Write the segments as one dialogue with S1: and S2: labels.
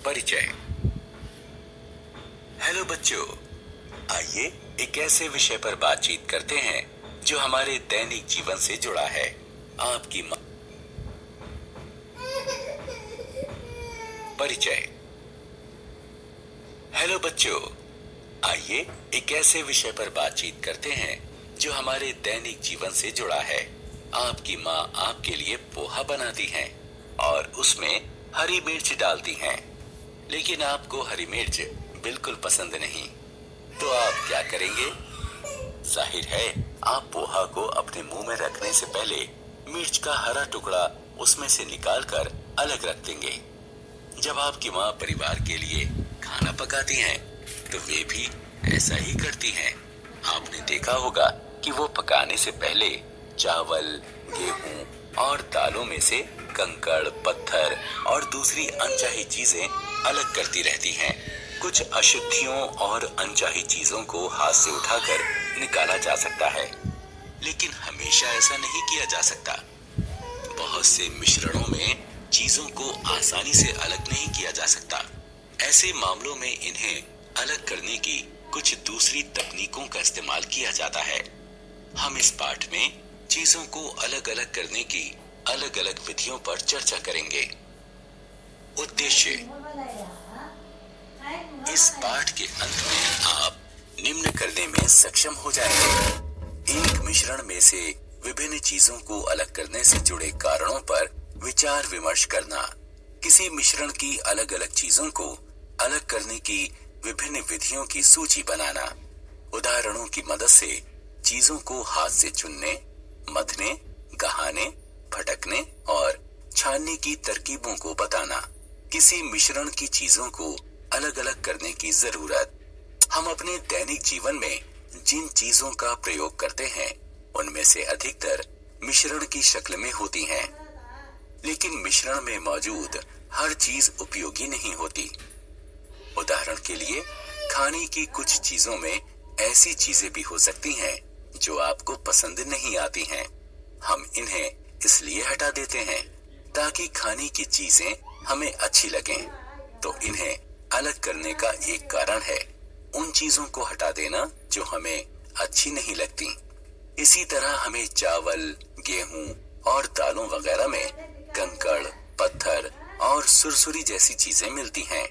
S1: परिचय। हेलो बच्चों, आइए एक ऐसे विषय पर बातचीत करते हैं जो हमारे दैनिक जीवन से जुड़ा है। आपकी माँ। परिचय। हेलो बच्चों, आइए एक ऐसे विषय पर बातचीत करते हैं जो हमारे दैनिक जीवन से जुड़ा है। आपकी माँ आपके लिए पोहा बनाती हैं और उसमें हरी मिर्च डालती हैं, लेकिन आपको हरी मिर्च बिल्कुल पसंद नहीं, तो आप क्या करेंगे? जाहिर है आप पोहा को अपने मुंह में रखने से पहले मिर्च का हरा टुकड़ा उसमें से निकालकर अलग रख देंगे। जब आपकी माँ परिवार के लिए खाना पकाती हैं, तो वे भी ऐसा ही करती हैं। आपने देखा होगा कि वो पकाने से पहले चावल, गेहूं और दालों में से कंकड़, पत्थर और दूसरी अनचाही चीजें अलग करती रहती हैं। कुछ अशुद्धियों और अनचाही चीजों को हाथ से उठाकर निकाला जा सकता है, लेकिन हमेशा ऐसा नहीं किया जा सकता। बहुत से मिश्रणों में चीजों को आसानी से अलग नहीं किया जा सकता। ऐसे मामलों में इन्हें अलग करने की कुछ दूसरी तकनीकों का इस्तेमाल किया जाता है। हम इस पाठ में चीजों को अलग अलग करने की अलग अलग विधियों पर चर्चा करेंगे। उद्देश्य। इस पाठ के अंत में आप निम्न करने में सक्षम हो जाएंगे। एक मिश्रण में से विभिन्न चीजों को अलग करने से जुड़े कारणों पर विचार विमर्श करना, किसी मिश्रण की अलग अलग चीजों को अलग करने की विभिन्न विधियों की सूची बनाना, उदाहरणों की मदद से चीजों को हाथ से चुनने, मथने, गहाने, फटकने और छानने की तरकीबों को बताना, किसी मिश्रण की चीजों को अलग अलग करने की जरूरत। हम अपने दैनिक जीवन में जिन चीजों का प्रयोग करते हैं, उनमें से अधिकतर मिश्रण की शक्ल में होती हैं, लेकिन मिश्रण में मौजूद हर चीज उपयोगी नहीं होती। उदाहरण के लिए, खाने की कुछ चीजों में ऐसी चीजें भी हो सकती हैं जो आपको पसंद नहीं आती हैं। हम इन्हें इसलिए हटा देते हैं ताकि खाने की चीजें हमें अच्छी लगें। तो इन्हें अलग करने का एक कारण है उन चीजों को हटा देना जो हमें अच्छी नहीं लगती। इसी तरह हमें चावल, गेहूं और दालों वगैरह में कंकड़, पत्थर और सुरसुरी जैसी चीजें मिलती हैं।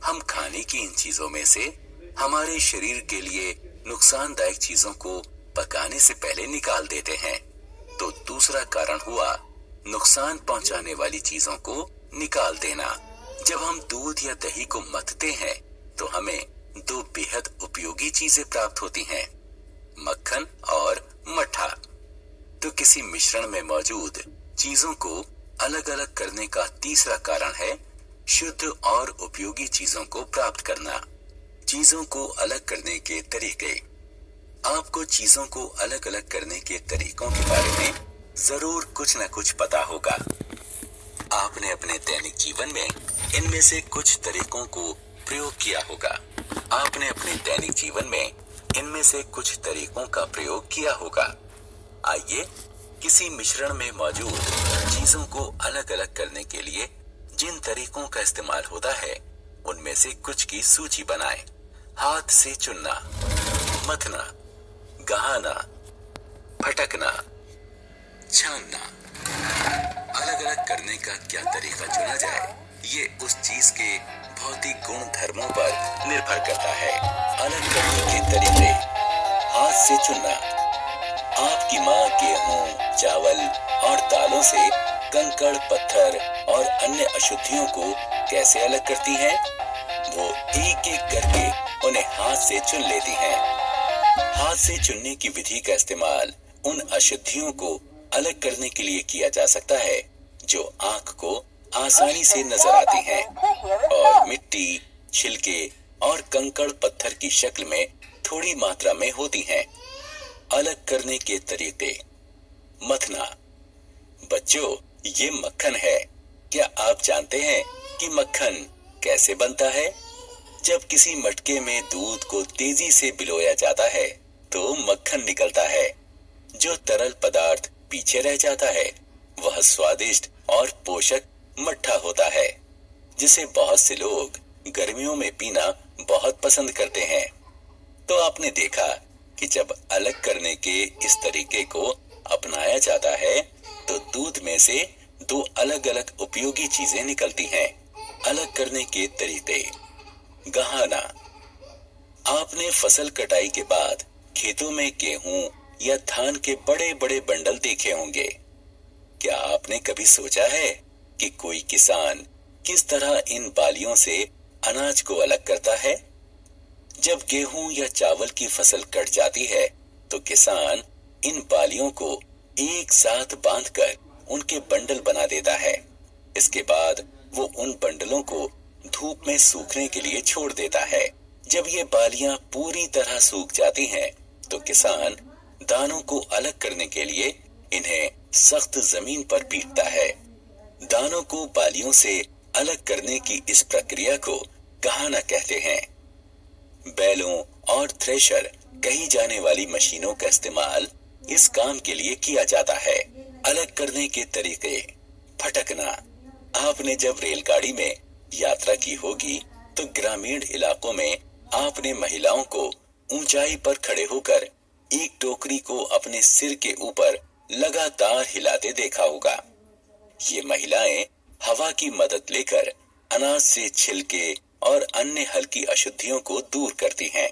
S1: हम खाने की इन चीजों में से हमारे शरीर के लिए नुकसानदायक चीजों को पकाने से पहले निकाल देते हैं। तो दूसरा कारण हुआ नुकसान पहुंचाने वाली चीजों को निकाल देना। जब हम दूध या दही को मथते हैं, तो हमें दो बेहद उपयोगी चीजें प्राप्त होती हैं, मक्खन और मट्ठा। तो किसी मिश्रण में मौजूद चीजों को अलग अलग करने का तीसरा कारण है शुद्ध और उपयोगी चीजों को प्राप्त करना। चीजों को अलग करने के तरीके। आपको चीजों को अलग अलग करने के तरीकों के बारे में जरूर कुछ न कुछ पता होगा। आपने अपने दैनिक जीवन में इनमें से कुछ तरीकों को प्रयोग किया होगा। आपने अपने दैनिक जीवन में इनमें से कुछ तरीकों का प्रयोग किया होगा। आइए किसी मिश्रण में मौजूद चीजों को अलग अलग करने के लिए जिन तरीकों का इस्तेमाल होता है, उनमें से कुछ की सूची बनाएं। हाथ से चुनना, मथना, गहाना, फटकना, छानना। अलग अलग करने का क्या तरीका चुना जाए, ये उस चीज के भौतिक गुण धर्मों पर निर्भर करता है। अलग करने के तरीके। हाथ से चुनना। आपकी माँ गेहूं, चावल और दालों से कंकड़, पत्थर और अन्य अशुद्धियों को कैसे अलग करती हैं? वो एक एक करके उन्हें हाथ से चुन लेती हैं। हाथ से चुनने की विधि का इस्तेमाल उन अशुद्धियों को अलग करने के लिए किया जा सकता है जो आंख को आसानी से नजर आती हैं और मिट्टी, छिलके और कंकड़ पत्थर की शक्ल में थोड़ी मात्रा में होती हैं। अलग करने के तरीके। मथना। बच्चों, ये मक्खन है। क्या आप जानते हैं कि मक्खन कैसे बनता है? जब किसी मटके में दूध को तेजी से भिगोया जाता है, तो मक्खन निकलता है। जो तरल पदार्थ पीछे रह जाता है, वह स्वादिष्ट और पोषक मट्ठा होता है। जिसे बहुत से लोग गर्मियों में पीना बहुत पसंद करते हैं। तो आपने देखा कि जब अलग करने के इस तरीके को अपनाया जाता है तो दूध में से दो अलग अलग उपयोगी चीजें निकलती हैं। अलग करने के तरीके। गहाना। आपने फसल कटाई के बाद खेतों में गेहूं या धान के बड़े बड़े बंडल देखे होंगे। क्या आपने कभी सोचा है कि कोई किसान किस तरह इन बालियों से अनाज को अलग करता है? जब गेहूं या चावल की फसल कट जाती है तो किसान इन बालियों को एक साथ बांधकर उनके बंडल बना देता है। इसके बाद वो उन बंडलों को धूप में सूखने के लिए छोड़ देता है। जब ये बालियां पूरी तरह सूख जाती हैं तो किसान दानों को अलग करने के लिए इन्हें सख्त जमीन पर पीटता है। दानों को बालियों से अलग करने की इस प्रक्रिया को गहाना कहते हैं। बैलों और थ्रेशर कही जाने वाली मशीनों का इस्तेमाल इस काम के लिए किया जाता है। अलग करने के तरीके। फटकना। आपने जब रेलगाड़ी में यात्रा की होगी तो ग्रामीण इलाकों में आपने महिलाओं को ऊंचाई पर खड़े होकर एक टोकरी को अपने सिर के ऊपर लगातार हिलाते देखा होगा। ये महिलाएं हवा की मदद लेकर अनाज से छिलके और अन्य हल्की अशुद्धियों को दूर करती हैं।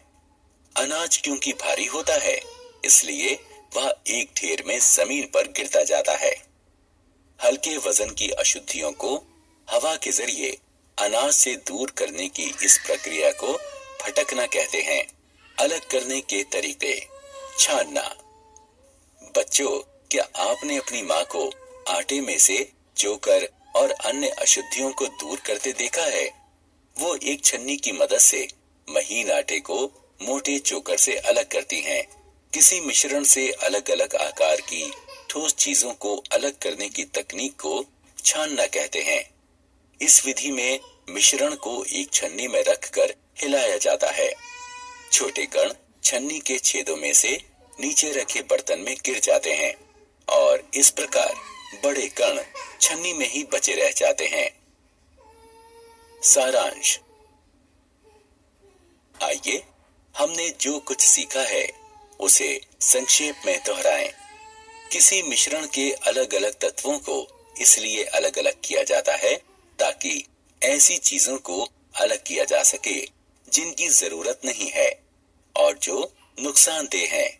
S1: अनाज क्योंकि भारी होता है इसलिए वह एक ढेर में जमीन पर गिरता जाता है। हल्के वजन की अशुद्धियों को हवा के जरिए अनाज से दूर करने की इस प्रक्रिया को फटकना कहते हैं। अलग करने के तरीके। छानना। बच्चों, क्या आपने अपनी माँ को आटे में से चोकर और अन्य अशुद्धियों को दूर करते देखा है? वो एक छन्नी की मदद से महीन आटे को मोटे चोकर से अलग करती हैं। किसी मिश्रण से अलग अलग आकार की ठोस चीजों को अलग करने की तकनीक को छानना कहते हैं। इस विधि में मिश्रण को एक छन्नी में रखकर हिलाया जाता है। छोटे कण छन्नी के छेदों में से नीचे रखे बर्तन में गिर जाते हैं और इस प्रकार बड़े कण छन्नी में ही बचे रह जाते हैं। सारांश। आइए हमने जो कुछ सीखा है उसे संक्षेप में दोहराएं। किसी मिश्रण के अलग अलग तत्वों को इसलिए अलग अलग किया जाता है ताकि ऐसी चीजों को अलग किया जा सके जिनकी जरूरत नहीं है और जो नुकसानदेह हैं,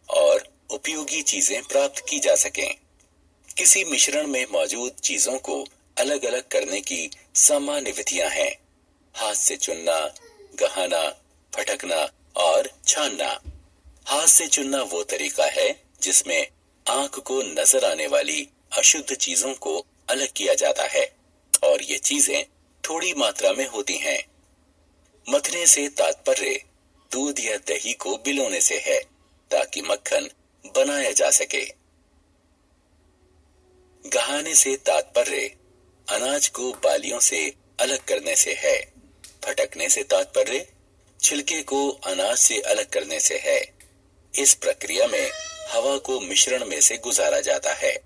S1: और उपयोगी चीजें प्राप्त की जा सकें। किसी मिश्रण में मौजूद चीजों को अलग अलग करने की सामान्य विधियां हैं। हाथ से चुनना, गहाना, फटकना और छानना। हाथ से चुनना वो तरीका है जिसमें आंख को नजर आने वाली अशुद्ध चीजों को अलग किया जाता है और ये चीजें थोड़ी मात्रा में होती हैं। मथने से तात्पर्य दूध या दही को बिलोने से है ताकि मक्खन बनाया जा सके। गहाने से तात्पर्य अनाज को बालियों से अलग करने से है। फटकने से तात्पर्य छिलके को अनाज से अलग करने से है। इस प्रक्रिया में हवा को मिश्रण में से गुजारा जाता है।